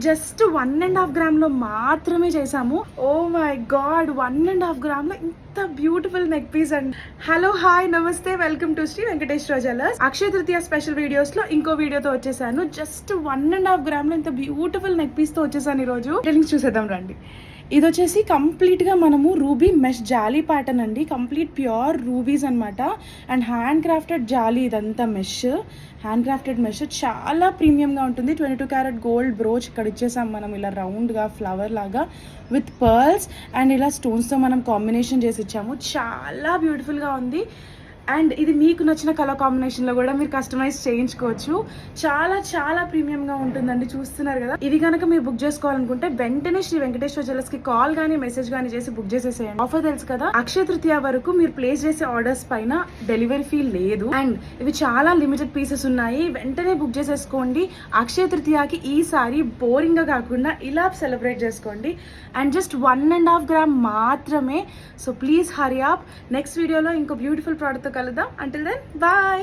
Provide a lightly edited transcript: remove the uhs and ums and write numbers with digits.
Just 1.5 gram లో మాత్రమే చేసాము. ఓ మై గాడ్, 1.5 గ్రామ్ లో ఇంత బ్యూటిఫుల్ నెక్ పీస్ అండి. హలో, హాయ్, నమస్తే, welcome to Shri Venkateshwara jewellers. Akshaya Tritiya special videos లో ఇంకో వీడియోతో వచ్చేసాను. జస్ట్ 1.5 గ్రామ్ లో ఇంత బ్యూటిఫుల్ నెక్ పీస్ తో వచ్చేసాను. ఈ రోజు డీటెయిలింగ్స్ చూసేద్దాం రండి. ఇది వచ్చేసి కంప్లీట్ గా మనము రూబీ మెష్ జాలీ ప్యాటర్న్ అండి. కంప్లీట్ ప్యూర్ రూబీస్ అనమాట. అండ్ హ్యాండ్ క్రాఫ్టెడ్ జాలీ, ఇదంతా మెష్, హ్యాండ్ క్రాఫ్టెడ్ మెష్, చాలా ప్రీమియం గా ఉంటుంది. 22 క్యారెట్ గోల్డ్ బ్రోచ్ ఇక్కడ ఇచ్చేసాం మనం, ఇలా రౌండ్ గా ఫ్లవర్ లాగా విత్ పర్ల్స్ అండ్ ఇలా స్టోన్స్ తో మనం కాంబినేషన్ చేసి ఇచ్చాము. చాలా బ్యూటిఫుల్ గా ఉంది. అండ్ ఇది మీకు నచ్చిన కలర్ కాంబినేషన్లో కూడా మీరు కస్టమైజ్ చేయించుకోవచ్చు. చాలా చాలా ప్రీమియంగా ఉంటుందండి. చూస్తున్నారు కదా. ఇది కనుక మీరు బుక్ చేసుకోవాలనుకుంటే వెంటనే శ్రీ వెంకటేశ్వర జ్యువెలర్స్ కి కాల్ కానీ మెసేజ్ కానీ చేసి బుక్ చేసేసేయండి. ఆఫర్ తెలుసు కదా, అక్షయ తృతీయ వరకు మీరు ప్లేస్ చేసే ఆర్డర్స్ పైన డెలివరీ ఫీ లేదు. అండ్ ఇవి చాలా లిమిటెడ్ పీసెస్ ఉన్నాయి. వెంటనే బుక్ చేసేసుకోండి. అక్షయ తృతీయకి ఈసారి బోరింగ్ గా కాకుండా ఇలా సెలబ్రేట్ చేసుకోండి. అండ్ జస్ట్ 1.5 గ్రామ్ మాత్రమే. So please hurry up. Next వీడియోలో ఇంకో బ్యూటిఫుల్ ప్రోడక్ట్ కలుద్దాం. Until then, bye.